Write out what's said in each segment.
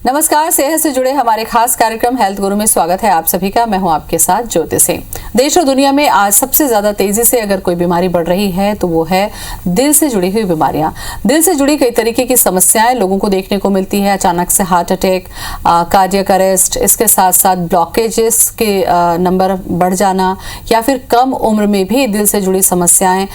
नमस्कार, सेहत से जुड़े हमारे खास कार्यक्रम हेल्थ गुरु में स्वागत है आप सभी का। मैं हूं आपके साथ ज्योति सिंह। देश और दुनिया में आज सबसे ज्यादा तेजी से अगर कोई बीमारी बढ़ रही है तो वो है दिल से जुड़ी हुई बीमारियां। दिल से जुड़ी कई तरीके की समस्याएं लोगों को देखने को मिलती है। अचानक से हार्ट अटैक, कार्डियक अरेस्ट, इसके साथ साथ ब्लॉकेजेस के नंबर बढ़ जाना या फिर कम उम्र में भी दिल से जुड़ी समस्याएं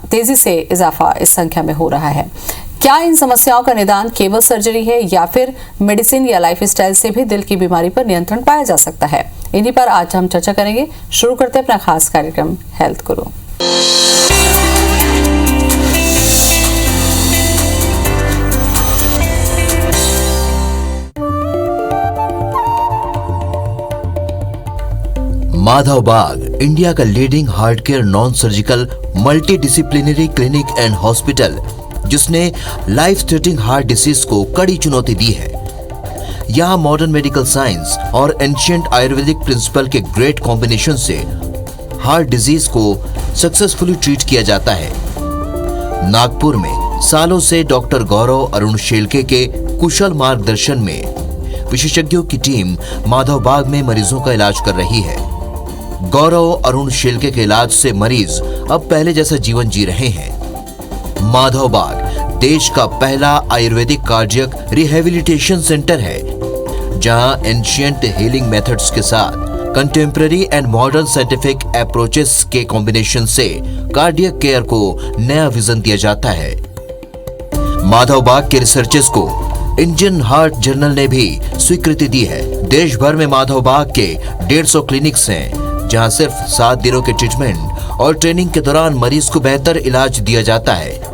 तेजी से इजाफा इस संख्या में हो रहा है। क्या इन समस्याओं का निदान केवल सर्जरी है या फिर मेडिसिन या लाइफस्टाइल से भी दिल की बीमारी पर नियंत्रण पाया जा सकता है? इन्हीं पर आज हम चर्चा करेंगे। शुरू करते हैं अपना खास कार्यक्रम हेल्थ गुरु। माधव बाग इंडिया का leading heart care non surgical multi disciplinary clinic and hospital, जिसने लाइफ थ्रेटनिंग हार्ट डिसीज को कड़ी चुनौती दी है। यहाँ मॉडर्न मेडिकल साइंस और एंशिएंट आयुर्वेदिक प्रिंसिपल के ग्रेट कॉम्बिनेशन से हार्ट डिजीज को सक्सेसफुली ट्रीट किया जाता है। नागपुर में सालों से डॉक्टर गौरव अरुण शेलके के कुशल मार्गदर्शन में विशेषज्ञों की टीम माधव बाग में मरीजों का इलाज कर रही है। गौरव अरुण शेलके के इलाज से मरीज अब पहले जैसा जीवन जी रहे हैं। माधव बाग देश का पहला आयुर्वेदिक कार्डियक रिहेबिलिटेशन सेंटर है, जहां एंशिएंट हीलिंग मेथड्स के साथ contemporary and modern scientific approaches के कॉम्बिनेशन से कार्डियक केयर को नया विजन दिया जाता है। माधव बाग के रिसर्चेस को इंडियन हार्ट जर्नल ने भी स्वीकृति दी है। देश भर में माधव बाग के 150 क्लिनिक्स हैं, जहां सिर्फ 7 दिनों के ट्रीटमेंट और ट्रेनिंग के दौरान मरीज को बेहतर इलाज दिया जाता है।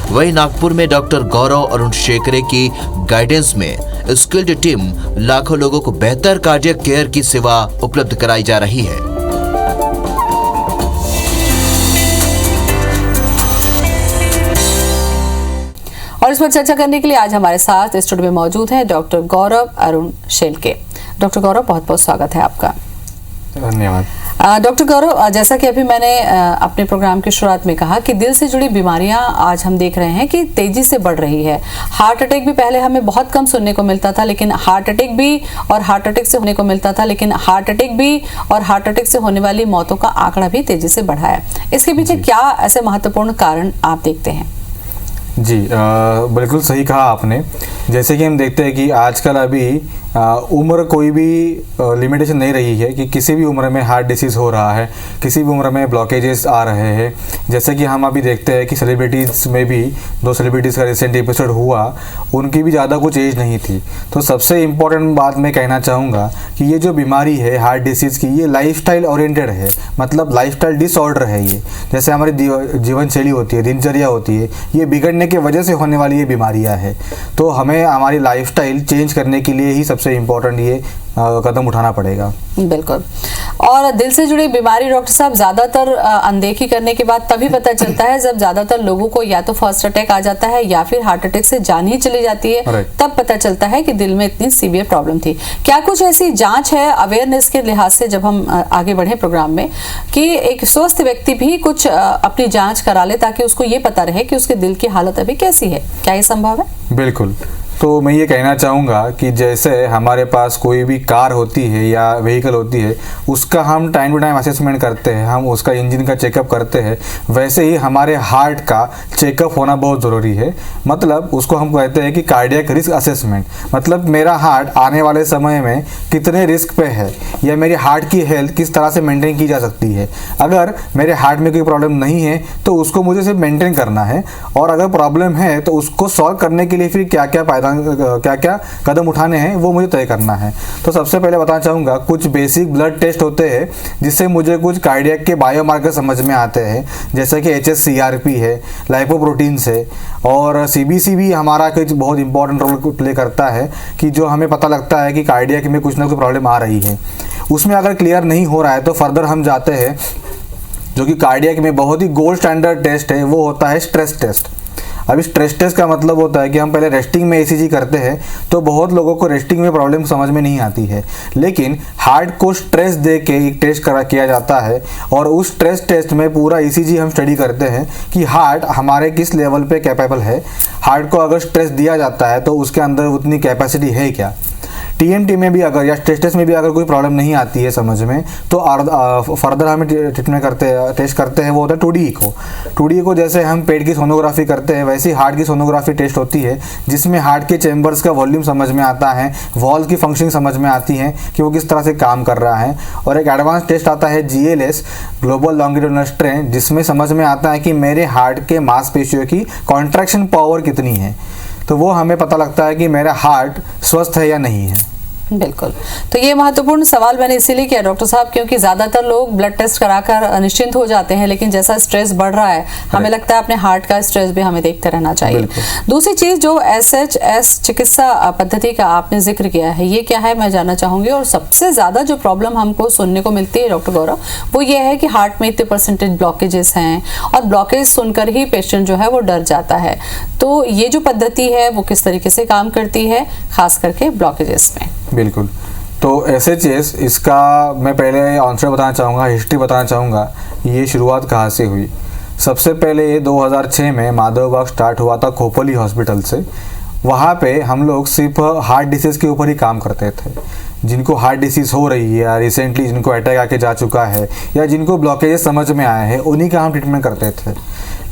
वहीं नागपुर में डॉक्टर गौरव अरुण शेलके की गाइडेंस में स्किल्ड टीम लाखों लोगों को बेहतर कार्डियक केयर की सेवा उपलब्ध कराई जा रही है। और इस पर चर्चा करने के लिए आज हमारे साथ स्टूडियो में मौजूद है डॉक्टर गौरव अरुण शेलके। डॉक्टर गौरव, बहुत बहुत स्वागत है आपका। धन्यवाद। डॉक्टर गौरव, जैसा कि अभी मैंने अपने प्रोग्राम की शुरुआत में कहा कि दिल से जुड़ी बीमारियां आज हम देख रहे हैं कि तेजी से बढ़ रही है। हार्ट अटैक भी पहले हमें बहुत कम सुनने को मिलता था, लेकिन हार्ट अटैक भी और हार्ट अटैक से होने को मिलता था, लेकिन हार्ट अटैक भी और हार्ट अटैक से होने वाली मौतों का आंकड़ा भी तेजी से बढ़ा है। इसके पीछे क्या ऐसे महत्वपूर्ण कारण आप देखते हैं? जी, बिल्कुल सही कहा आपने। जैसे कि हम देखते हैं कि आजकल अभी उम्र कोई भी लिमिटेशन नहीं रही है कि किसी भी उम्र में हार्ट डिसीज़ हो रहा है, किसी भी उम्र में ब्लॉकेजेस आ रहे हैं। जैसे कि हम अभी देखते हैं कि सेलिब्रिटीज़ में भी 2 सेलिब्रिटीज़ का रिसेंट एपिसोड हुआ, उनकी भी ज़्यादा कुछ एज नहीं थी। तो सबसे इम्पोर्टेंट बात मैं कहना चाहूँगा कि ये जो बीमारी है हार्ट डिसीज़ की, ये लाइफस्टाइल ओरिएंटेड है, मतलब लाइफस्टाइल डिसऑर्डर है ये। जैसे हमारी जीवन शैली होती है, दिनचर्या होती है, ये बिगड़ने की वजह से होने वाली ये बीमारियाँ है। तो हमें हमारी लाइफस्टाइल चेंज करने के लिए ही सबसे इम्पोर्टेंट ये कदम उठाना पड़ेगा। बिल्कुल। और दिल से जुड़ी बीमारी डॉक्टर साहब ज्यादातर अनदेखी करने के बाद तभी पता चलता है जब ज्यादातर लोगों को या तो फर्स्ट अटैक आ जाता है या फिर हार्ट अटैक से जान ही चली जाती है। तब पता चलता है कि दिल में इतनी सीवियर प्रॉब्लम थी। क्या कुछ ऐसी जांच है अवेयरनेस के लिहाज से, जब हम आगे बढ़े प्रोग्राम में, कि एक स्वस्थ व्यक्ति भी कुछ अपनी जांच करा ले ताकि उसको ये पता रहे कि उसके दिल की हालत अभी कैसी है? क्या ये संभव है? बिल्कुल। तो मैं ये कहना चाहूँगा कि जैसे हमारे पास कोई भी कार होती है या व्हीकल होती है, उसका हम टाइम टू टाइम असेसमेंट करते हैं, हम उसका इंजन का चेकअप करते हैं, वैसे ही हमारे हार्ट का चेकअप होना बहुत ज़रूरी है। मतलब उसको हम कहते हैं कि कार्डियक रिस्क असेसमेंट। मतलब मेरा हार्ट आने वाले समय में कितने रिस्क पे है या मेरी हार्ट की हेल्थ किस तरह से मेंटेन की जा सकती है। अगर मेरे हार्ट में कोई प्रॉब्लम नहीं है तो उसको मुझे सिर्फ मेंटेन करना है, और अगर प्रॉब्लम है तो उसको सॉल्व करने के लिए फिर क्या क्या कदम उठाने हैं वो मुझे तय करना है। तो सबसे पहले बताना चाहूँगा, कुछ बेसिक ब्लड टेस्ट होते हैं जिससे मुझे कुछ कार्डियक के बायोमार्कर समझ में आते हैं, जैसे कि HSCRP है, लाइपोप्रोटीन्स है, और CBC भी हमारा कुछ बहुत इंपॉर्टेंट रोल प्ले करता है कि जो हमें पता लगता है कि कार्डियक में कुछ ना कुछ प्रॉब्लम आ रही है। उसमें अगर क्लियर नहीं हो रहा है तो फर्दर हम जाते हैं, जो कि कार्डियक में बहुत ही गोल्ड स्टैंडर्ड टेस्ट है, वो होता है स्ट्रेस टेस्ट। अब स्ट्रेस टेस्ट का मतलब होता है कि हम पहले रेस्टिंग में ECG करते हैं, तो बहुत लोगों को रेस्टिंग में प्रॉब्लम समझ में नहीं आती है, लेकिन हार्ट को स्ट्रेस दे के एक टेस्ट किया जाता है, और उस स्ट्रेस टेस्ट में पूरा ECG हम स्टडी करते हैं कि हार्ट हमारे किस लेवल पे कैपेबल है, हार्ट को अगर स्ट्रेस दिया जाता है तो उसके अंदर उतनी कैपेसिटी है क्या। टीएमटी में भी अगर या स्ट्रेस टेस्ट में भी अगर कोई प्रॉब्लम नहीं आती है समझ में, तो फर्दर हमें ट्रीटमेंट टेस्ट करते हैं, वो होता है 2D इको। 2D इको जैसे हम पेट की सोनोग्राफी करते हैं वैसे ही हार्ट की सोनोग्राफी टेस्ट होती है, जिसमें हार्ट के चैम्बर्स का वॉल्यूम समझ में आता है, वॉल्व की फंक्शनिंग समझ में आती है कि वो किस तरह से काम कर रहा है। और एक एडवांस टेस्ट आता है GLS, ग्लोबल लॉन्गिट्यूडिनल स्ट्रेन, जिसमें समझ में आता है कि मेरे हार्ट के मांसपेशियों की कॉन्ट्रैक्शन पावर कितनी है। तो वो हमें पता लगता है कि मेरा हार्ट स्वस्थ है या नहीं है। बिल्कुल। तो ये महत्वपूर्ण सवाल मैंने इसीलिए किया डॉक्टर साहब, क्योंकि ज्यादातर लोग ब्लड टेस्ट कराकर निश्चिंत हो जाते हैं, लेकिन जैसा स्ट्रेस बढ़ रहा है हमें लगता है अपने हार्ट का स्ट्रेस भी हमें देखते रहना चाहिए। दूसरी चीज जो SHS चिकित्सा पद्धति का आपने जिक्र किया है, ये क्या है मैं जानना चाहूंगी। और सबसे ज्यादा जो प्रॉब्लम हमको सुनने को मिलती है डॉक्टर गौरव, वो ये है कि हार्ट में इतने % ब्लॉकेजेस हैं, और ब्लॉकेज सुनकर ही पेशेंट जो है वो डर जाता है। तो ये जो पद्धति है वो किस तरीके से काम करती है, खास करके ब्लॉकेजेस में? बिल्कुल। तो SHS, इसका मैं पहले आंसर बताना चाहूँगा, हिस्ट्री बताना चाहूँगा, ये शुरुआत कहाँ से हुई। सबसे पहले ये 2006 में माधवबाग स्टार्ट हुआ था खोपोली हॉस्पिटल से। वहाँ पे हम लोग सिर्फ हार्ट डिसीज़ के ऊपर ही काम करते थे। जिनको हार्ट डिसीज़ हो रही है या रिसेंटली जिनको अटैक आके जा चुका है या जिनको ब्लॉकेजेस समझ में आए हैं, उन्हीं का हम ट्रीटमेंट करते थे।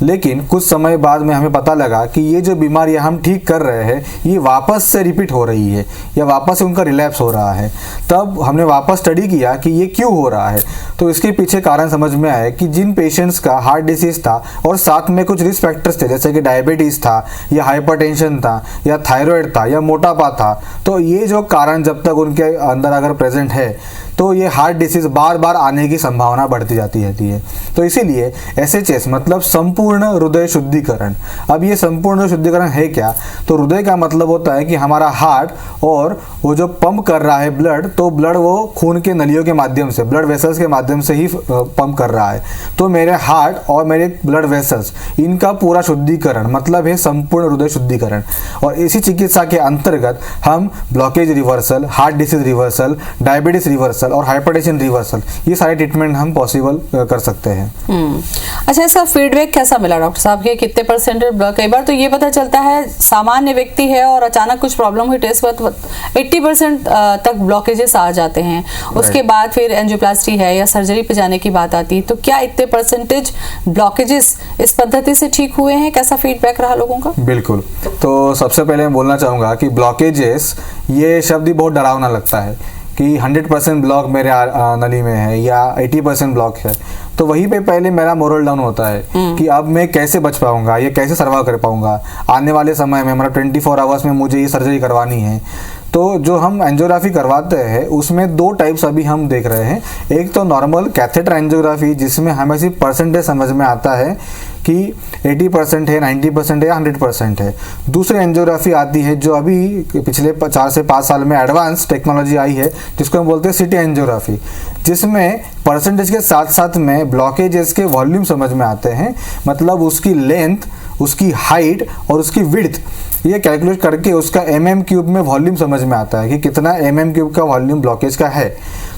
लेकिन कुछ समय बाद में हमें पता लगा कि ये जो बीमारियां हम ठीक कर रहे हैं ये वापस से रिपीट हो रही है या वापस से उनका रिलैप्स हो रहा है। तब हमने वापस स्टडी किया कि ये क्यों हो रहा है। तो इसके पीछे कारण समझ में आया कि जिन पेशेंट्स का हार्ट डिसीज़ था और साथ में कुछ रिस्क फैक्टर्स थे, जैसे कि डायबिटीज़ था या हाइपरटेंशन था या थायराइड था या मोटापा था, तो ये जो कारण जब तक उनके अंदर अगर प्रेजेंट है तो ये हार्ट डिसीज़ बार बार आने की संभावना बढ़ती जाती रहती है। तो इसीलिए SHS मतलब संपूर्ण हृदय शुद्धिकरण। अब ये संपूर्ण शुद्धिकरण है क्या? तो हृदय का मतलब होता है कि हमारा हार्ट और वो जो पंप कर रहा है ब्लड, तो ब्लड वो खून के नलियों के माध्यम से, ब्लड वेसल्स के माध्यम से ही पंप कर रहा है। तो मेरे हार्ट और मेरे ब्लड वेसल्स, इनका पूरा शुद्धिकरण मतलब है संपूर्ण हृदय शुद्धिकरण। और इसी चिकित्सा के अंतर्गत हम blockage reversal, heart disease reversal, diabetes reversal और हाइपरटेंशन रिवर्सल, ये सारे ट्रीटमेंट हम पॉसिबल कर सकते हैं। अच्छा, इसका फीडबैक कैसा मिला डॉक्टर साहब के कितने %? कई बार तो ये पता चलता है सामान्य व्यक्ति है और अचानक कुछ प्रॉब्लम हुई, टेस्ट पर 80% तक ब्लॉकेजेस आ जाते हैं। उसके बाद फिर एंजियोप्लास्टी है या सर्जरी पे जाने की बात आती है। तो क्या इतने % ब्लॉकेजेस इस पद्धति से ठीक हुए हैं? कैसा फीडबैक रहा लोगों का? बिल्कुल। तो सबसे पहले मैं बोलना चाहूँगा कि ब्लॉकेजेस, ये शब्द ही बहुत डरावना लगता है कि 100% ब्लॉक मेरे नली में है या 80% ब्लॉक है। तो वहीं पे पहले मेरा मोरल डाउन होता है कि अब मैं कैसे बच पाऊंगा, ये कैसे सर्वाइव कर पाऊंगा आने वाले समय में, मतलब 24 आवर्स में मुझे ये सर्जरी करवानी है। तो जो हम एंजियोग्राफी करवाते हैं उसमें 2 टाइप्स अभी हम देख रहे हैं। एक तो नॉर्मल कैथेटर एंजियोग्राफी, जिसमें हमें सिर्फ परसेंटेज समझ में आता है कि 80% है, 90% है या 100% है। दूसरी एंजियोग्राफी आती है जो अभी पिछले 4 से 5 साल में एडवांस टेक्नोलॉजी आई है, जिसको हम बोलते हैं सिटी एंजियोग्राफी, जिसमें परसेंटेज के साथ साथ में ब्लॉकेजेस के वॉल्यूम समझ में आते हैं। मतलब उसकी लेंथ, उसकी हाइट और उसकी विड्थ, ये कैलकुलेट करके उसका mm³ में वॉल्यूम समझ में आता है कि कितना mm³ का वॉल्यूम ब्लॉकेज का है।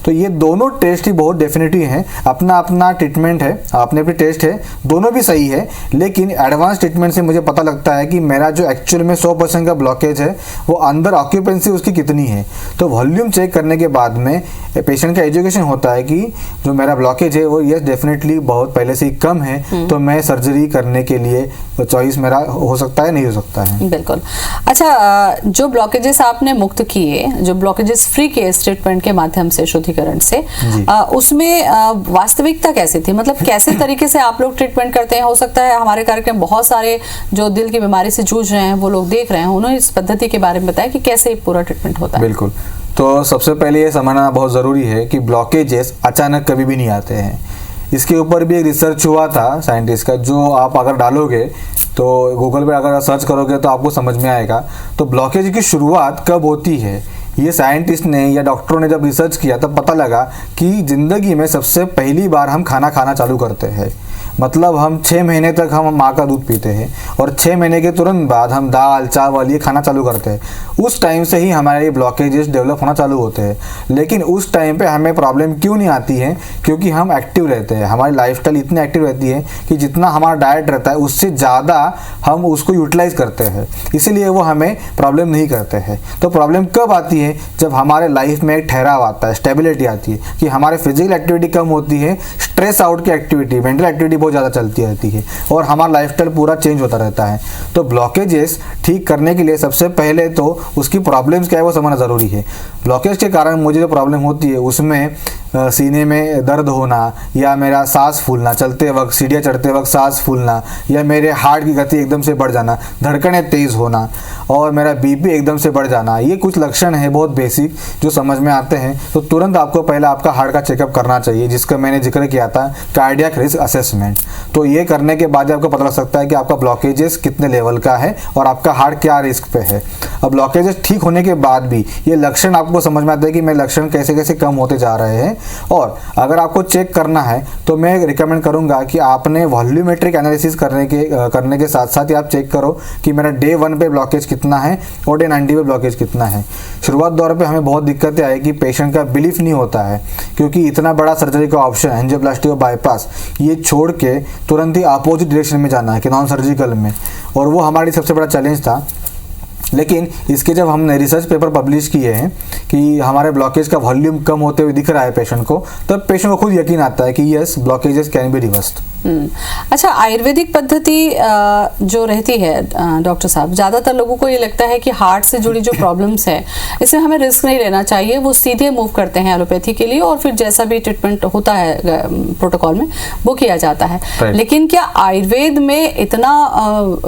तो ये दोनों टेस्ट ही बहुत डेफिनेटली हैं, अपना अपना ट्रीटमेंट है, अपने अपने टेस्ट है, दोनों भी सही है। लेकिन एडवांस ट्रीटमेंट से मुझे पता लगता है कि मेरा जो एक्चुअल में 100% का ब्लॉकेज है वो अंदर ऑक्यूपेंसी उसकी कितनी है। तो वॉल्यूम चेक करने के बाद में पेशेंट का एजुकेशन होता है कि जो मेरा ब्लॉकेज है वो यस डेफिनेटली बहुत पहले से ही कम है, तो मैं सर्जरी करने के लिए चॉइस मेरा हो सकता है, नहीं हो सकता है। बिल्कुल। अच्छा, जो ब्लॉकेजेस आपने मुक्त किए, जो ब्लॉकेजेस फ्री के ट्रीटमेंट के माध्यम से, शुद्धिकरण से, उसमें वास्तविकता कैसी थी? मतलब कैसे तरीके से आप लोग ट्रीटमेंट करते हैं? हो सकता है हमारे कार्यक्रम बहुत सारे जो दिल की बीमारी से जूझ रहे हैं वो लोग देख रहे हैं, उन्होंने इस पद्धति के बारे में बताया कि कैसे पूरा ट्रीटमेंट होता है। बिल्कुल। तो सबसे पहले ये समझना बहुत ज़रूरी है कि ब्लॉकेजेस अचानक कभी भी नहीं आते हैं। इसके ऊपर भी एक रिसर्च हुआ था साइंटिस्ट का, जो आप अगर डालोगे तो गूगल पे अगर सर्च करोगे तो आपको समझ में आएगा। तो ब्लॉकेज की शुरुआत कब होती है, ये साइंटिस्ट ने या डॉक्टरों ने जब रिसर्च किया तब पता लगा कि ज़िंदगी में सबसे पहली बार हम खाना खाना चालू करते हैं। मतलब हम 6 महीने तक हम माँ का दूध पीते हैं और 6 महीने के तुरंत बाद हम दाल चावल ये खाना चालू करते हैं। उस टाइम से ही हमारे ब्लॉकेजेस डेवलप होना चालू होते हैं। लेकिन उस टाइम पे हमें प्रॉब्लम क्यों नहीं आती है? क्योंकि हम एक्टिव रहते हैं, हमारी लाइफस्टाइल इतनी एक्टिव रहती है कि जितना हमारा डाइट रहता है उससे ज़्यादा हम उसको यूटिलाइज करते हैं, इसीलिए वो हमें प्रॉब्लम नहीं करते हैं। तो प्रॉब्लम कब आती है? जब हमारे लाइफ में एक ठहराव आता है, स्टेबिलिटी आती है कि हमारे फिजिकल एक्टिविटी कम होती है, स्ट्रेस आउट की एक्टिविटी, मेंटल एक्टिविटी बहुत ज़्यादा चलती रहती है और हमारा लाइफस्टाइल पूरा चेंज होता रहता है। तो ब्लॉकेजेस ठीक करने के लिए सबसे पहले तो उसकी प्रॉब्लम्स क्या है वो समझना ज़रूरी है। ब्लॉकेज के कारण मुझे जो प्रॉब्लम होती है उसमें सीने में दर्द होना या मेरा सांस फूलना, चलते वक्त सीढ़ियाँ चढ़ते वक्त सांस फूलना, या मेरे हार्ट की गति एकदम से बढ़ जाना, धड़कनें तेज़ होना और मेरा बीपी एकदम से बढ़ जाना, ये कुछ लक्षण है बहुत बेसिक जो समझ में आते हैं। तो तुरंत आपको पहले आपका हार्ट का चेकअप करना चाहिए, जिसका मैंने जिक्र किया था, कार्डियक रिस्क असेसमेंट। तो ये करने के बाद आपको पता लग सकता है कि आपका ब्लॉकेजेस कितने लेवल का है और आपका हार्ट क्या रिस्क पे है। अब ब्लॉकेजेस ठीक होने के बाद भी ये लक्षण आपको समझ में आते हैं कि मेरे लक्षण कैसे कैसे कम होते जा रहे हैं। और अगर आपको चेक करना है तो मैं रिकमेंड करूंगा कि आपने वॉल्यूमेट्रिक एनालिसिस करने के साथ साथ ही आप चेक करो कि मेरा डे 1 पे ब्लॉकेज कितना है और डे 90 पे ब्लॉकेज कितना है। शुरुआत दौर पे हमें बहुत दिक्कतें आई कि पेशेंट का बिलीफ नहीं होता है, क्योंकि इतना बड़ा सर्जरी का ऑप्शन एंजियोप्लास्टी और बाईपास ये छोड़ के तुरंत ही अपोजिट डायरेक्शन में जाना है कि नॉन सर्जिकल में, और वो हमारी सबसे बड़ा चैलेंज था। लेकिन इसके जब हमने रिसर्च पेपर पब्लिश किए हैं कि हमारे ब्लॉकेज का वॉल्यूम कम होते हुए दिख रहा है पेशेंट को, तब पेशेंट को खुद यकीन आता है कि yes blockages can be reversed. अच्छा, आयुर्वेदिक पद्धति जो रहती है डॉक्टर साहब, ज़्यादातर लोगों को ये लगता है कि हार्ट से जुड़ी जो प्रॉब्लम्स है इसमें हमें रिस्क नहीं लेना चाहिए, वो सीधे मूव करते हैं एलोपैथी के लिए और फिर जैसा भी ट्रीटमेंट होता है प्रोटोकॉल में वो किया जाता है। लेकिन क्या आयुर्वेद में इतना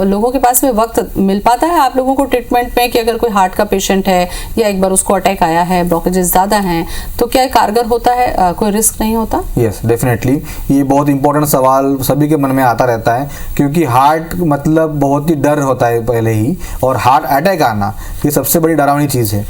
लोगों के पास में वक्त मिल पाता है आप लोगों को ट्रीटमेंट में कि अगर कोई हार्ट का पेशेंट है या एक बार उसको अटैक आया है, ब्लॉकेजेस ज़्यादा हैं, तो क्या कारगर होता है, कोई रिस्क नहीं होता? यस, डेफिनेटली ये बहुत इंपॉर्टेंट सवाल सभी के मन में आता रहता है, क्योंकि हार्ट मतलब बहुत ही डर होता है पहले ही, और हार्ट अटैक आना ये सबसे बड़ी डरावनी चीज़ है।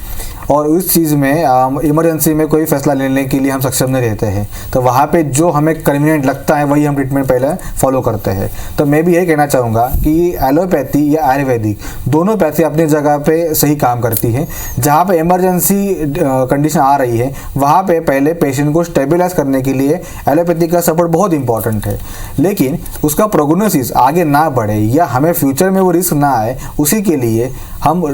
और उस चीज़ में इमरजेंसी में कोई फैसला लेने के लिए हम सक्षम नहीं रहते हैं, तो वहाँ पे जो हमें कन्वीनियंट लगता है वही हम ट्रीटमेंट पहले फॉलो करते हैं। तो मैं भी यही कहना चाहूँगा कि एलोपैथी या आयुर्वेदिक दोनों पैथी अपनी जगह पे सही काम करती है। जहाँ पे इमरजेंसी कंडीशन आ रही है वहाँ पे पहले पेशेंट को स्टेबलाइज करने के लिए एलोपैथी का सपोर्ट बहुत इंपॉर्टेंट है, लेकिन उसका प्रोग्नोसिस आगे ना बढ़े या हमें फ्यूचर में वो रिस्क ना आए, उसी के लिए हम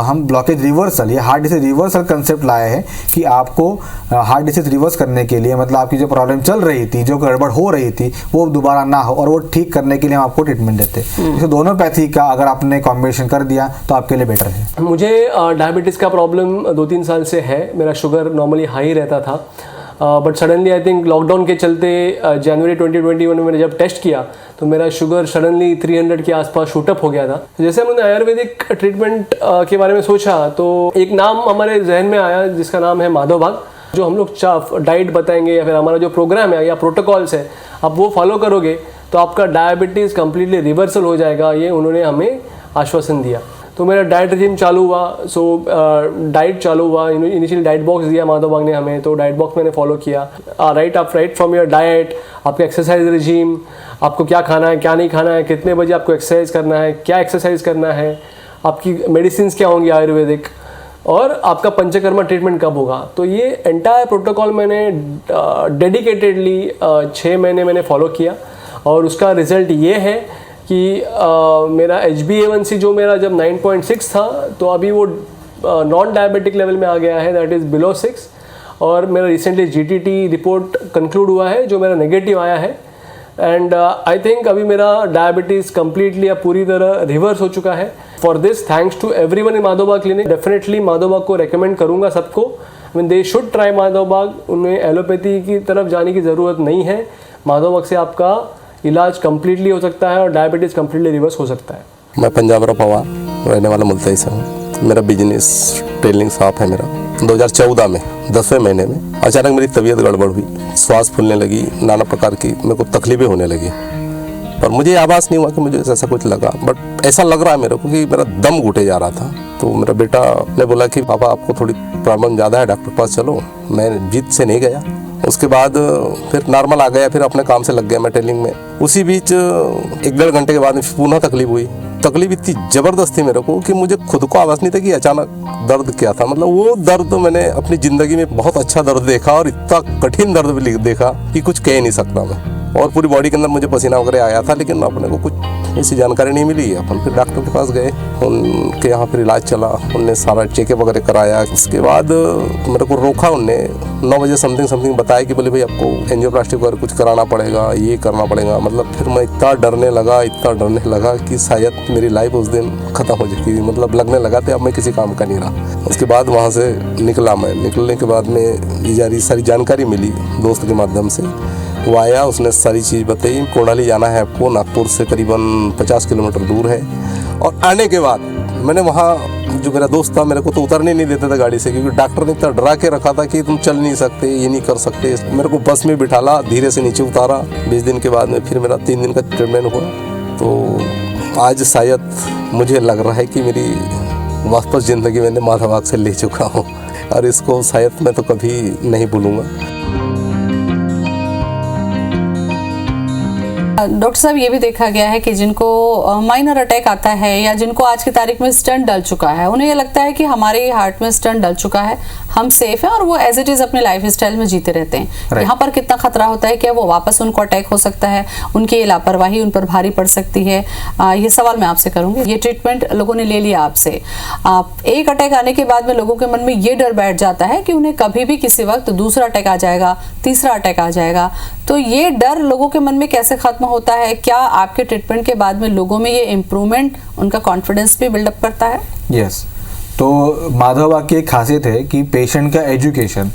हम ब्लॉकेज रिवर्सल या हार्ट डिसीज रिवर्सल कंसेप्ट लाए हैं कि आपको हार्ट डिसीज रिवर्स करने के लिए, मतलब आपकी जो प्रॉब्लम चल रही थी, जो गड़बड़ हो रही थी, वो दोबारा ना हो और वो ठीक करने के लिए हम आपको ट्रीटमेंट देते हैं। तो दोनों पैथी का अगर आपने कॉम्बिनेशन कर दिया तो आपके लिए बेटर है। मुझे डायबिटीज़ का प्रॉब्लम 2-3 साल से है। मेरा शुगर नॉर्मली हाई रहता था, but suddenly I think lockdown के चलते जनवरी 2021 में मैंने जब टेस्ट किया तो मेरा शुगर सडनली 300 के आसपास शूटअप हो गया था। जैसे हमने आयुर्वेदिक ट्रीटमेंट के बारे में सोचा तो एक नाम हमारे जहन में आया जिसका नाम है माधोभाग। जो हम लोग डाइट बताएंगे या फिर हमारा जो प्रोग्राम है या प्रोटोकॉल्स है आप वो फॉलो करोगे तो आपका डायबिटीज़ कम्प्लीटली रिवर्सल हो जाएगा, ये उन्होंने हमें आश्वासन दिया। तो मेरा डाइट रिजिम चालू हुआ, डाइट चालू हुआ। इनिशियली डाइट बॉक्स दिया माधोभाग ने हमें, तो डाइट बॉक्स मैंने फॉलो किया। राइट फ्रॉम योर डाइट, आपका एक्सरसाइज रिजिम, आपको क्या खाना है क्या नहीं खाना है, कितने बजे आपको एक्सरसाइज करना है, क्या एक्सरसाइज करना है, आपकी मेडिसिन क्या होंगी आयुर्वेदिक, और आपका पंचकर्मा ट्रीटमेंट कब होगा। तो ये एंटायर प्रोटोकॉल मैंने डेडिकेटेडली 6 महीने मैंने फॉलो किया और उसका रिजल्ट ये है कि मेरा HbA1c जो मेरा जब 9.6 था तो अभी वो नॉन डायबिटिक लेवल में आ गया है, दैट इज़ बिलो 6। और मेरा रिसेंटली GTT रिपोर्ट कंक्लूड हुआ है जो मेरा नेगेटिव आया है। एंड आई थिंक अभी मेरा डायबिटीज़ कम्प्लीटली अब पूरी तरह रिवर्स हो चुका है। For this thanks to everyone in Madhavbaug clinic. Definitely Madhavbaug को रेकमेंड करूँगा सबको, mean they should try Madhavbaug. उन्हें एलोपैथी की तरफ जाने की ज़रूरत नहीं है, माधोभाग से आपका इलाज कम्प्लीटली हो सकता है और डायबिटीज़ कम्प्लीटली रिवर्स हो सकता है। मैं पंजाब पवार रहने वाला मुल्ताई से हूँ। मेरा बिजनेस टेलरिंग शॉप है मेरा। 2014 में 10वें महीने में अचानक मेरी तबीयत गड़बड़ हुई, श्वास फूलने लगी, नाना प्रकार की मेरे को तकलीफें होने लगी। पर मुझे आभास नहीं हुआ कि मुझे ऐसा कुछ लगा, बट ऐसा लग रहा है मेरे को कि मेरा दम घुटे जा रहा था। तो मेरा बेटा ने बोला कि पापा आपको थोड़ी प्रॉब्लम ज़्यादा है, डॉक्टर के पास चलो। मैं जिद से नहीं गया उसके बाद फिर नॉर्मल आ गया, फिर अपने काम से लग गया मैं टेलिंग में। उसी बीच 1-1.5 घंटे के बाद पुनः तकलीफ हुई। तकलीफ इतनी ज़बरदस्त थी मेरे को कि मुझे खुद को आवाज़ नहीं था कि अचानक दर्द क्या था। मतलब वो दर्द मैंने अपनी ज़िंदगी में बहुत अच्छा दर्द देखा और इतना कठिन दर्द भी देखा कि कुछ कह नहीं सकता मैं। और पूरी बॉडी के अंदर मुझे पसीना वगैरह आया था, लेकिन अपने को कुछ ऐसी जानकारी नहीं मिली। अपन फिर डॉक्टर के पास गए, उनके यहाँ फिर इलाज चला, उनने सारा चेकअप वगैरह कराया। उसके बाद मेरे को रोका उनने, 9 बजे समथिंग बताया कि बोले भाई आपको एंजियोप्लास्टी वगैरह कुछ कराना पड़ेगा, ये करना पड़ेगा। मतलब फिर मैं इतना डरने लगा कि शायद मेरी लाइफ उस दिन ख़त्म हो जाएगी। मतलब लगने लगा था अब मैं किसी काम का नहीं रहा। उसके बाद वहाँ से निकला मैं। निकलने के बाद में ये सारी जानकारी मिली दोस्त के माध्यम से। वो आया, उसने सारी चीज़ बताई। कोडाली जाना है आपको, नागपुर से करीबन 50 किलोमीटर दूर है। और आने के बाद मैंने वहाँ, जो मेरा दोस्त था, मेरे को तो उतरने नहीं देता था गाड़ी से, क्योंकि डॉक्टर ने इतना डरा के रखा था कि तुम चल नहीं सकते, ये नहीं कर सकते। मेरे को बस में बिठाला, धीरे से नीचे उतारा। 20 दिन के बाद में फिर मेरा 3 दिन का ट्रीटमेंट हुआ। तो आज शायद मुझे लग रहा है कि मेरी वापस ज़िंदगी मैंने माधवाग से ले चुका हूँ, और इसको शायद मैं तो कभी नहीं भूलूँगा। डॉक्टर साहब, ये भी देखा गया है कि जिनको माइनर अटैक आता है या जिनको आज की तारीख में स्टंट डल चुका है, उन्हें ये लगता है कि हमारे हार्ट में स्टंट डल चुका है, हम सेफ हैं, और वो एज इट इज अपने लाइफ स्टाइल में जीते रहते हैं। यहाँ पर कितना खतरा होता है, क्या वो वापस उनको अटैक हो सकता है, उनकी लापरवाही उन पर भारी पड़ सकती है? ये सवाल मैं आपसे करूंगी। ये ट्रीटमेंट लोगों ने ले लिया आपसे, एक अटैक आने के बाद में लोगों के मन में ये डर बैठ जाता है कि उन्हें कभी भी किसी वक्त दूसरा अटैक आ जाएगा, तीसरा अटैक आ जाएगा। तो ये डर लोगों के मन में कैसे खत्म होता है? क्या आपके ट्रीटमेंट के बाद में लोगों में ये इम्प्रूवमेंट, उनका कॉन्फिडेंस भी बिल्डअप करता है? यस। तो माधवबाग की एक खासियत है कि पेशेंट का एजुकेशन,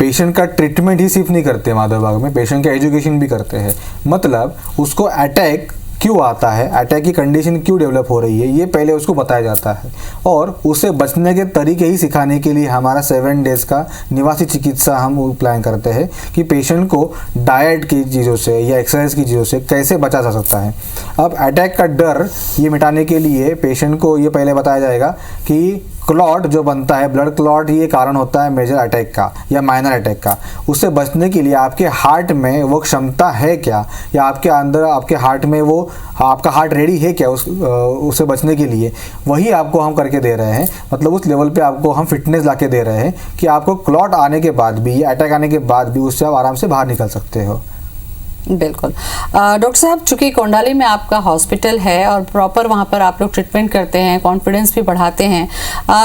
पेशेंट का ट्रीटमेंट ही सिर्फ नहीं करते माधवबाग में, पेशेंट का एजुकेशन भी करते हैं। मतलब उसको अटैक क्यों आता है, अटैक की कंडीशन क्यों डेवलप हो रही है, ये पहले उसको बताया जाता है। और उससे बचने के तरीके ही सिखाने के लिए हमारा 7 डेज का निवासी चिकित्सा हम प्लान करते हैं कि पेशेंट को डाइट की चीज़ों से या एक्सरसाइज की चीज़ों से कैसे बचा जा सकता है। अब अटैक का डर ये मिटाने के लिए पेशेंट को ये पहले बताया जाएगा कि क्लॉट जो बनता है, ब्लड क्लॉट, ये कारण होता है मेजर अटैक का या माइनर अटैक का। उससे बचने के लिए आपके हार्ट में वो क्षमता है क्या, या आपके अंदर आपके हार्ट में वो, आपका हार्ट रेडी है क्या उससे बचने के लिए, वही आपको हम करके दे रहे हैं। मतलब उस लेवल पे आपको हम फिटनेस ला के दे रहे हैं कि आपको क्लॉट आने के बाद भी, अटैक आने के बाद भी उससे आप आराम से बाहर निकल सकते हो। बिल्कुल। डॉक्टर साहब, चूंकि कोंडाली में आपका हॉस्पिटल है और प्रॉपर वहाँ पर आप लोग ट्रीटमेंट करते हैं, कॉन्फिडेंस भी बढ़ाते हैं,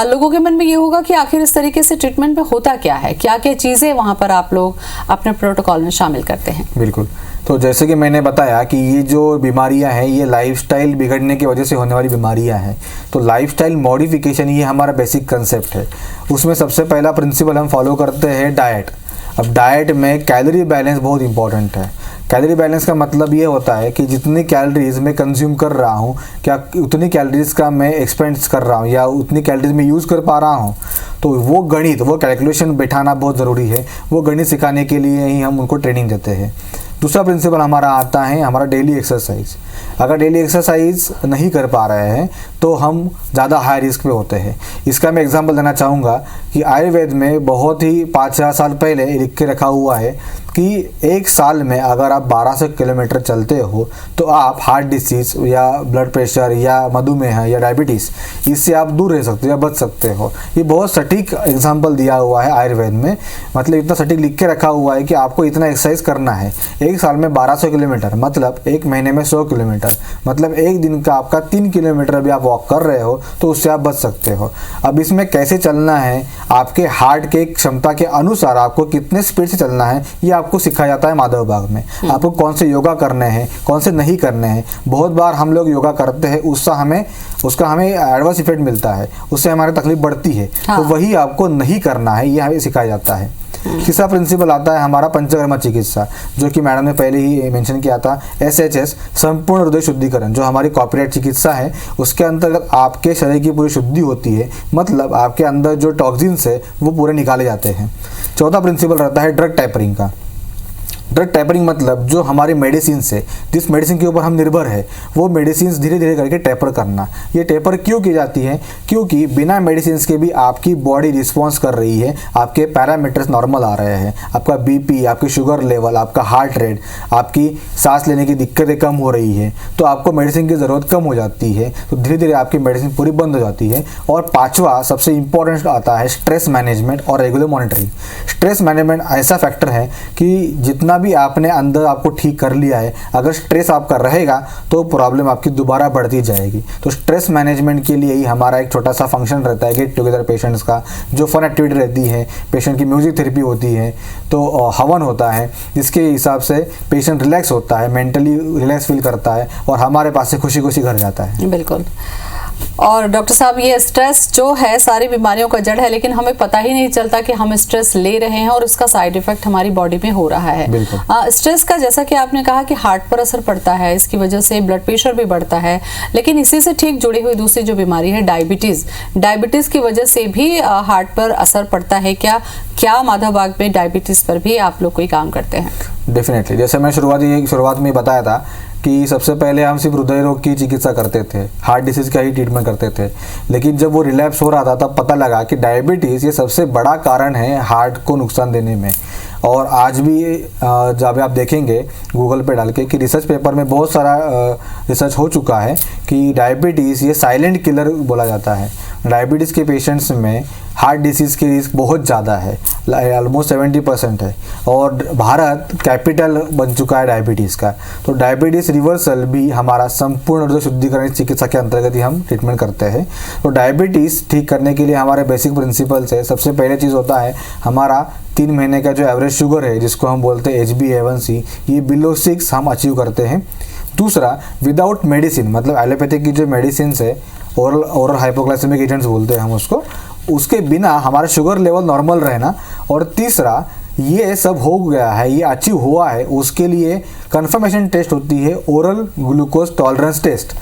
लोगों के मन में ये होगा कि आखिर इस तरीके से ट्रीटमेंट में होता क्या है, क्या क्या चीज़ें वहाँ पर आप लोग अपने प्रोटोकॉल में शामिल करते हैं? बिल्कुल। तो जैसे कि मैंने बताया कि ये जो बीमारियां हैं ये लाइफस्टाइल बिगड़ने की वजह से होने वाली बीमारियां हैं। तो लाइफस्टाइल मॉडिफिकेशन ये हमारा बेसिक कंसेप्ट है। उसमें सबसे पहला प्रिंसिपल हम फॉलो करते हैं डाइट। अब डाइट में कैलोरी बैलेंस बहुत इंपॉर्टेंट है। कैलोरी बैलेंस का मतलब ये होता है कि जितनी कैलोरीज मैं कंज्यूम कर रहा हूँ, क्या उतनी कैलोरीज का मैं एक्सपेंस कर रहा हूँ या उतनी कैलोरीज मैं यूज़ कर पा रहा हूँ। तो वो गणित, वो कैलकुलेशन बैठाना बहुत ज़रूरी है। वो गणित सिखाने के लिए ही हम उनको ट्रेनिंग देते हैं। दूसरा प्रिंसिपल हमारा आता है हमारा डेली एक्सरसाइज। अगर डेली एक्सरसाइज नहीं कर पा रहे हैं तो हम ज़्यादा हाई रिस्क पे होते हैं। इसका मैं एग्जांपल देना चाहूँगा कि आयुर्वेद में बहुत ही 5-6 साल पहले लिख के रखा हुआ है कि एक साल में अगर आप 1200 किलोमीटर चलते हो तो आप हार्ट डिसीज़ या ब्लड प्रेशर या मधुमेह या डायबिटीज़, इससे आप दूर रह सकते हो या बच सकते हो। ये बहुत सटीक एग्जाम्पल दिया हुआ है आयुर्वेद में। मतलब इतना सटीक लिख के रखा हुआ है कि आपको इतना एक्सरसाइज करना है। एक साल में 1200 किलोमीटर मतलब एक महीने में 100 किलोमीटर, मतलब एक दिन का आपका 3 किलोमीटर भी आप वॉक कर रहे हो तो उससे आप बच सकते हो। अब इसमें कैसे चलना है, आपके हार्ट के क्षमता के अनुसार आपको कितने स्पीड से चलना है, ये आपको सिखाया जाता है माधवबाग में। आपको कौन से योगा करने हैं, कौन से नहीं करने हैं। बहुत बार हम लोग योगा करते हैं, उसका हमें एडवर्स इफेक्ट मिलता है, उससे हमारी तकलीफ बढ़ती है। तो वही आपको नहीं करना है, ये हमें सिखाया जाता है। तीसरा प्रिंसिपल आता है हमारा पंचकर्मा चिकित्सा, जो कि मैडम ने पहले ही मेंशन किया था। SHS संपूर्ण हृदय शुद्धिकरण जो हमारी कॉर्पोरेट चिकित्सा है, उसके अंतर्गत आपके शरीर की पूरी शुद्धि होती है। मतलब आपके अंदर जो टॉक्सिन्स है वो पूरे निकाले जाते हैं। चौथा प्रिंसिपल रहता है ड्रग टैपरिंग का। ड्रग टैपरिंग मतलब जो हमारी मेडिसिन से, जिस मेडिसिन के ऊपर हम निर्भर है, वो मेडिसिन धीरे धीरे करके टैपर करना। ये टैपर क्यों की जाती है? क्योंकि बिना मेडिसिन के भी आपकी बॉडी रिस्पॉन्स कर रही है, आपके पैरामीटर्स नॉर्मल आ रहे हैं, आपका बीपी, आपकी शुगर लेवल, आपका हार्ट रेट, आपकी सांस लेने की दिक्कतें कम हो रही है, तो आपको मेडिसिन की ज़रूरत कम हो जाती है, तो धीरे धीरे आपकी मेडिसिन पूरी बंद हो जाती है। और पांचवा सबसे इंपॉर्टेंट आता है स्ट्रेस मैनेजमेंट और रेगुलर मॉनिटरिंग। स्ट्रेस मैनेजमेंट ऐसा फैक्टर है कि जितना भी आपने अंदर आपको ठीक कर लिया है, अगर स्ट्रेस आपका रहेगा तो प्रॉब्लम आपकी दोबारा बढ़ती जाएगी। तो स्ट्रेस मैनेजमेंट के लिए ही हमारा एक छोटा सा फंक्शन रहता है गेट टुगेदर पेशेंट्स का, जो फन एक्टिविटी रहती है, पेशेंट की म्यूजिक थेरेपी होती है, तो हवन होता है, जिसके हिसाब से पेशेंट रिलैक्स होता है, मेंटली रिलैक्स फील करता है और हमारे पास से खुशी खुशी घर जाता है। बिल्कुल। और डॉक्टर साहब, ये स्ट्रेस जो है सारी बीमारियों का जड़ है, लेकिन हमें पता ही नहीं चलता कि हम स्ट्रेस ले रहे हैं और उसका साइड इफेक्ट हमारी बॉडी में हो रहा है। स्ट्रेस का जैसा कि आपने कहा कि हार्ट पर असर पड़ता है, इसकी वजह से ब्लड प्रेशर भी बढ़ता है, लेकिन इसी से ठीक जुड़ी हुई दूसरी जो बीमारी है डायबिटीज की वजह से भी हार्ट पर असर पड़ता है क्या माधव बाग में डायबिटीज पर भी आप लोग कोई काम करते हैं? डेफिनेटली, जैसे मैं शुरुआत में बताया था कि सबसे पहले हम सिर्फ हृदय रोग की चिकित्सा करते थे, हार्ट डिसीज का ही ट्रीटमेंट करते थे, लेकिन जब वो रिलैप्स हो रहा था तब पता लगा कि डायबिटीज़ ये सबसे बड़ा कारण है हार्ट को नुकसान देने में। और आज भी जब आप देखेंगे गूगल पे डाल के कि रिसर्च पेपर में बहुत सारा रिसर्च हो चुका है कि डायबिटीज़ ये साइलेंट किलर बोला जाता है। डायबिटीज़ के पेशेंट्स में हार्ट डिसीज़ की रिस्क बहुत ज़्यादा है, ऑलमोस्ट 70% है, और भारत कैपिटल बन चुका है डायबिटीज़ का। तो डायबिटीज़ रिवर्सल भी हमारा संपूर्ण शुद्धिकरण चिकित्सा के अंतर्गत ही हम ट्रीटमेंट करते हैं। तो डायबिटीज़ ठीक करने के लिए हमारे बेसिक प्रिंसिपल्स है। सबसे पहले चीज़ होता है हमारा 3 महीने का जो एवरेज शुगर है, जिसको हम बोलते हैं HbA1c, ये बिलो 6 हम अचीव करते हैं। दूसरा, विदाउट मेडिसिन, मतलब एलोपैथिक की जो मेडिसिन है, ओरल हाइपोग्लाइसेमिक एजेंट्स बोलते हैं हम उसके बिना हमारा शुगर लेवल नॉर्मल रहना। और तीसरा, ये सब हो गया है, ये अचीव हुआ है, उसके लिए कंफर्मेशन टेस्ट होती है ओरल ग्लूकोज टॉलरेंस टेस्ट।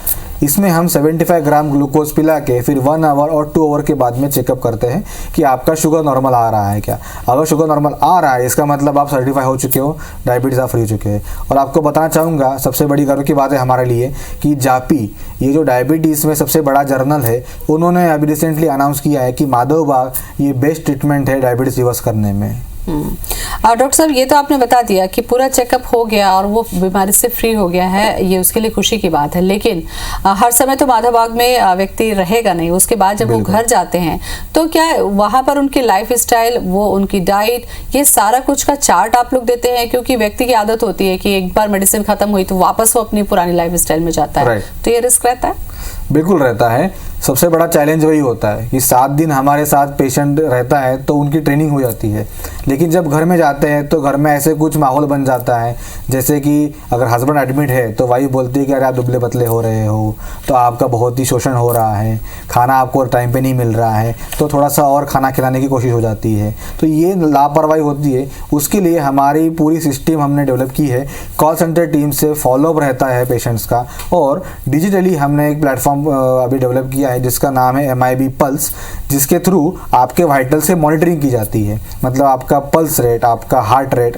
इसमें हम 75 ग्राम ग्लूकोज पिला के फिर 1 आवर और 2 आवर के बाद में चेकअप करते हैं कि आपका शुगर नॉर्मल आ रहा है क्या। अगर शुगर नॉर्मल आ रहा है, इसका मतलब आप सर्टिफाई हो चुके हो, डायबिटीज़ आप फ्री हो चुके हैं। और आपको बताना चाहूँगा, सबसे बड़ी गर्व की बात है हमारे लिए कि जापी, ये जो डायबिटीज़ में सबसे बड़ा जर्नल है, उन्होंने अभी रिसेंटली अनाउंस किया है कि माधव बाग ये बेस्ट ट्रीटमेंट है डायबिटीज़ रिवर्स करने में। डॉक्टर साहब, ये तो आपने बता दिया कि पूरा चेकअप हो गया और वो बीमारी से फ्री हो गया है, ये उसके लिए खुशी की बात है, लेकिन हर समय तो माधव बाग में व्यक्ति रहेगा नहीं। उसके बाद जब वो घर जाते हैं तो क्या वहाँ पर उनकी लाइफ स्टाइल, वो उनकी डाइट, ये सारा कुछ का चार्ट आप लोग देते हैं? क्योंकि व्यक्ति की आदत होती है कि एक बार मेडिसिन खत्म हुई तो वापस वो अपनी पुरानी लाइफ स्टाइल में जाता है, तो ये रिस्क रहता है? बिल्कुल रहता है। सबसे बड़ा चैलेंज वही होता है कि 7 दिन हमारे साथ पेशेंट रहता है तो उनकी ट्रेनिंग हो जाती है, लेकिन जब घर में जाते हैं तो घर में ऐसे कुछ माहौल बन जाता है, जैसे कि अगर हस्बैंड एडमिट है तो वाइफ बोलती है कि अरे आप दुबले पतले हो रहे हो, तो आपका बहुत ही शोषण हो रहा है, खाना आपको टाइम पे नहीं मिल रहा है, तो थोड़ा सा और खाना खिलाने की कोशिश हो जाती है। तो ये लापरवाही होती है। उसके लिए हमारी पूरी सिस्टम हमने डेवलप की है। कॉल सेंटर टीम से फॉलोअप रहता है पेशेंट्स का, और डिजिटली हमने एक प्लेटफॉर्म अभी डेवलप किया है जिसका नाम है MIB पल्स, जिसके थ्रू आपके वाइटल से मॉनिटरिंग की जाती है। मतलब आपका पल्स रेट, आपका हार्ट रेट,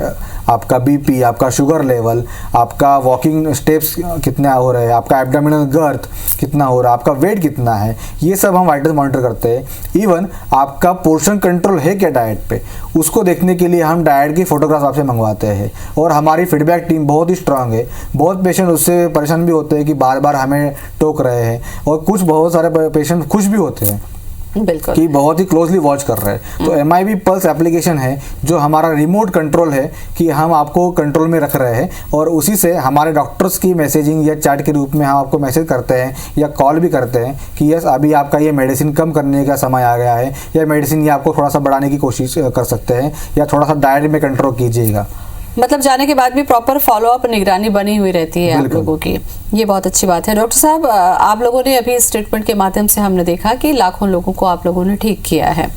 आपका बीपी, आपका शुगर लेवल, आपका वॉकिंग स्टेप्स कितना हो रहे हैं, आपका एब्डोमिनल गर्थ कितना हो रहा है, आपका वेट कितना है, ये सब हम वाइटल मॉनिटर करते हैं। इवन आपका पोर्शन कंट्रोल है क्या डाइट पे, उसको देखने के लिए हम डाइट की फोटोग्राफ आपसे मंगवाते हैं। और हमारी फीडबैक टीम बहुत ही स्ट्रांग है। बहुत पेशेंट उससे परेशान भी होते हैं कि बार बार हमें टोक रहे हैं, और कुछ बहुत सारे पेशेंट खुश भी होते हैं बिल्कुल कि बहुत ही क्लोजली वॉच कर रहे हैं। तो MIB पल्स एप्लीकेशन है जो हमारा रिमोट कंट्रोल है कि हम आपको कंट्रोल में रख रहे हैं, और उसी से हमारे डॉक्टर्स की मैसेजिंग या चैट के रूप में हम आपको मैसेज करते हैं या कॉल भी करते हैं कि यस अभी आपका ये मेडिसिन कम करने का समय आ गया है, या मेडिसिन ये आपको थोड़ा सा बढ़ाने की कोशिश कर सकते हैं, या थोड़ा सा डाइट में कंट्रोल कीजिएगा। मतलब जाने के बाद भी प्रॉपर फॉलोअप निगरानी बनी हुई रहती है आप लोगों की, ये बहुत अच्छी बात है। डॉक्टर साहब, आप लोगों ने अभी इस ट्रीटमेंट के माध्यम से हमने देखा कि लाखों लोगों को आप लोगों ने ठीक किया है,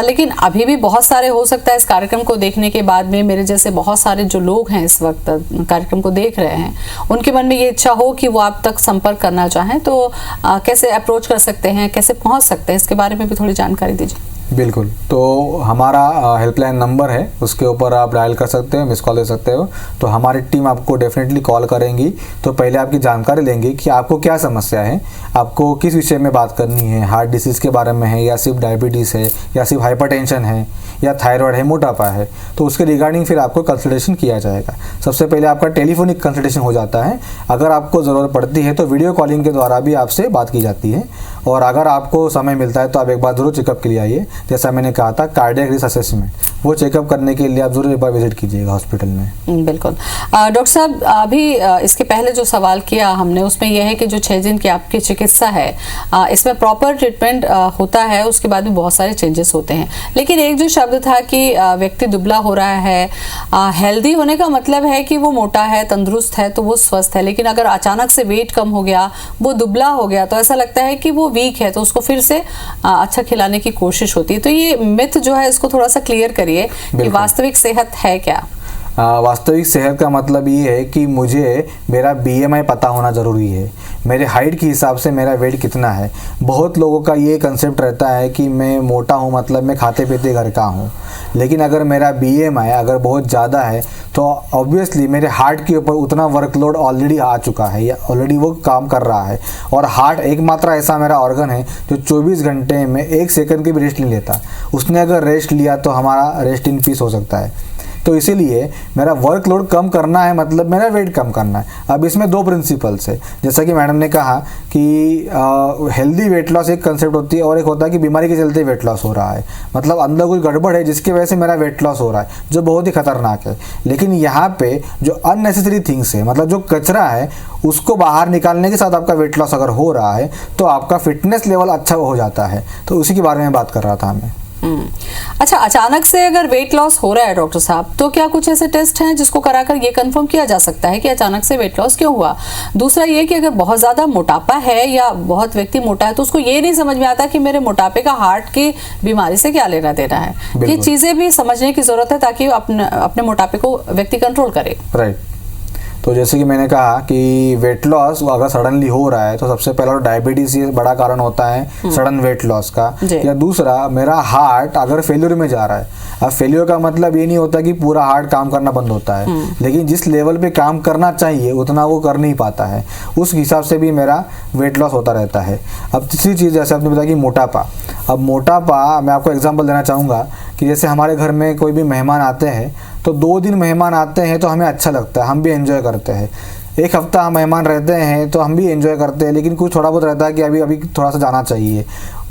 लेकिन अभी भी बहुत सारे, हो सकता है इस कार्यक्रम को देखने के बाद में मेरे जैसे बहुत सारे जो लोग हैं इस वक्त कार्यक्रम को देख रहे हैं, उनके मन में ये इच्छा हो कि वो आप तक संपर्क करना चाहें, तो कैसे अप्रोच कर सकते हैं, कैसे पहुंच सकते हैं, इसके बारे में भी थोड़ी जानकारी दीजिए। बिल्कुल। तो हमारा हेल्पलाइन नंबर है, उसके ऊपर आप डायल कर सकते हो, मिस कॉल दे सकते हो। तो हमारी टीम आपको डेफिनेटली कॉल करेंगी। तो पहले आपकी जानकारी लेंगे कि आपको क्या समस्या है, आपको किस विषय में बात करनी है, हार्ट डिसीज़ के बारे में है या सिर्फ डायबिटीज़ है या सिर्फ हाइपरटेंशन है या थायराइड है, मोटापा है। तो उसके रिगार्डिंग फिर आपको कंसल्टेशन किया जाएगा। सबसे पहले आपका टेलीफोनिक कंसल्टेशन हो जाता है। अगर आपको ज़रूरत पड़ती है तो वीडियो कॉलिंग के द्वारा भी आपसे बात की जाती है। और अगर आपको समय मिलता है तो आप एक बार ज़रूर चेकअप के लिए आइए। जैसा मैंने कहा था, कार्डियक रिस्क असेसमेंट, वो चेकअप करने के लिए आप ज़रूर एक बार विजिट कीजिएगा हॉस्पिटल में। बिल्कुल। डॉक्टर साहब, अभी इसके पहले जो सवाल किया हमने उसमें यह है कि जो 6 दिन की आपकी चिकित्सा है, इसमें प्रॉपर ट्रीटमेंट होता है, उसके बाद भी बहुत सारे चेंजेस होते हैं। लेकिन एक जो शब्द था कि व्यक्ति दुबला हो रहा है, हेल्दी होने का मतलब है कि वो मोटा है, तंदुरुस्त है, तो वो स्वस्थ है। लेकिन अगर अचानक से वेट कम हो गया, वो दुबला हो गया, तो ऐसा लगता है कि वो वीक है, तो उसको फिर से अच्छा खिलाने की कोशिश होती है। तो ये मिथ जो है इसको थोड़ा सा क्लियर करिए कि वास्तविक सेहत है क्या। वास्तविक सेहत का मतलब ये है कि मुझे मेरा BMI पता होना ज़रूरी है, मेरे हाइट के हिसाब से मेरा वेट कितना है। बहुत लोगों का ये कंसेप्ट रहता है कि मैं मोटा हूँ मतलब मैं खाते पीते घर का हूँ। लेकिन अगर मेरा BMI अगर बहुत ज़्यादा है तो ऑब्वियसली मेरे हार्ट के ऊपर उतना वर्कलोड ऑलरेडी आ चुका है या ऑलरेडी वो काम कर रहा है। और हार्ट एकमात्र ऐसा मेरा ऑर्गन है जो 24 घंटे में 1 सेकंड की भी रेस्ट नहीं लेता। उसने अगर रेस्ट लिया तो हमारा रेस्ट इन पीस हो सकता है। तो इसीलिए मेरा वर्कलोड कम करना है, मतलब मेरा वेट कम करना है। अब इसमें 2 प्रिंसिपल्स है, जैसा कि मैडम ने कहा कि हेल्दी वेट लॉस एक कंसेप्ट होती है और एक होता है कि बीमारी के चलते वेट लॉस हो रहा है, मतलब अंदर कोई गड़बड़ है जिसकी वजह से मेरा वेट लॉस हो रहा है, जो बहुत ही खतरनाक है। लेकिन यहाँ पे जो अननेसेसरी थिंग्स है, मतलब जो कचरा है, उसको बाहर निकालने के साथ आपका वेट लॉस अगर हो रहा है तो आपका फिटनेस लेवल अच्छा हो जाता है। तो उसी के बारे में बात कर रहा था मैं। अच्छा, अचानक से अगर वेट लॉस हो रहा है डॉक्टर साहब, तो क्या कुछ ऐसे टेस्ट हैं जिसको कराकर ये कंफर्म किया जा सकता है कि अचानक से वेट लॉस क्यों हुआ? दूसरा ये कि अगर बहुत ज्यादा मोटापा है या बहुत व्यक्ति मोटा है तो उसको ये नहीं समझ में आता कि मेरे मोटापे का हार्ट की बीमारी से क्या लेना देना है। ये चीजें भी समझने की जरूरत है ताकि अपने मोटापे को व्यक्ति कंट्रोल करे। राइट। तो जैसे कि मैंने कहा कि वेट लॉस अगर सडनली हो रहा है तो सबसे पहला तो डायबिटीज ये बड़ा कारण होता है सडन वेट लॉस का। या दूसरा, मेरा हार्ट अगर फेल्यूर में जा रहा है। अब फेल्यूर का मतलब ये नहीं होता कि पूरा हार्ट काम करना बंद होता है, लेकिन जिस लेवल पे काम करना चाहिए उतना वो कर नहीं पाता है, उस हिसाब से भी मेरा वेट लॉस होता रहता है। अब तीसरी चीज़, जैसे आपने बताया कि मोटापा। अब मोटापा, मैं आपको एग्जांपल देना चाहूँगा कि जैसे हमारे घर में कोई भी मेहमान आते हैं तो 2 दिन मेहमान आते हैं तो हमें अच्छा लगता है, हम भी एंजॉय करते हैं। 1 हफ्ता हम मेहमान रहते हैं तो हम भी एंजॉय करते हैं, लेकिन कुछ थोड़ा बहुत रहता है कि अभी थोड़ा सा जाना चाहिए।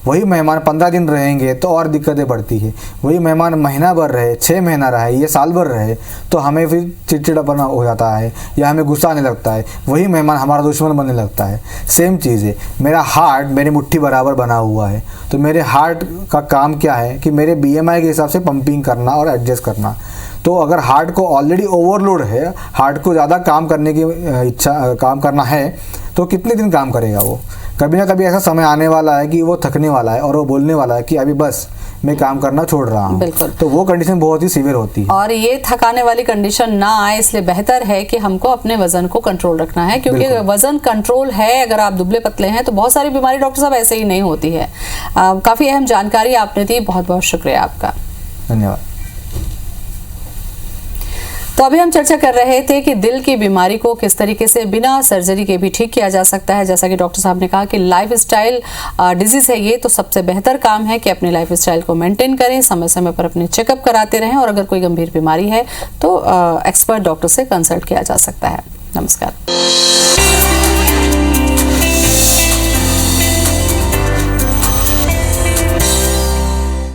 वही मेहमान 15 दिन रहेंगे तो और दिक्कतें बढ़ती है। वही मेहमान महीना भर रहे, 6 महीना रहे, ये साल भर रहे, तो हमें फिर चिड़चिड़ापन हो जाता है या हमें गुस्सा आने लगता है। वही मेहमान हमारा दुश्मन बनने लगता है। सेम चीज़ है, मेरा हार्ट मेरी मुट्ठी बराबर बना हुआ है, तो मेरे हार्ट का काम क्या है कि मेरे BMI के हिसाब से पंपिंग करना और एडजस्ट करना। तो अगर हार्ट को ऑलरेडी ओवरलोड है, हार्ट को ज़्यादा काम करने की काम करना है, तो कितने दिन काम करेगा वो? कभी ना कभी ऐसा समय आने वाला है कि वो थकने वाला है और वो बोलने वाला है कि अभी बस मैं काम करना छोड़ रहा हूँ। बिल्कुल। तो वो कंडीशन बहुत ही सीवियर होती है। और ये थकाने वाली कंडीशन ना आए, इसलिए बेहतर है कि हमको अपने वजन को कंट्रोल रखना है, क्योंकि वजन कंट्रोल है, अगर आप दुबले पतले हैं तो बहुत सारी बीमारी डॉक्टर साहब ऐसे ही नहीं होती है। काफी अहम जानकारी आपने दी, बहुत बहुत शुक्रिया आपका। धन्यवाद। तो अभी हम चर्चा कर रहे थे कि दिल की बीमारी को किस तरीके से बिना सर्जरी के भी ठीक किया जा सकता है। जैसा कि डॉक्टर साहब ने कहा कि लाइफस्टाइल डिजीज है ये, तो सबसे बेहतर काम है कि अपने लाइफस्टाइल को मेंटेन करें, समय समय पर अपने चेकअप कराते रहें, और अगर कोई गंभीर बीमारी है तो एक्सपर्ट डॉक्टर से कंसल्ट किया जा सकता है। नमस्कार।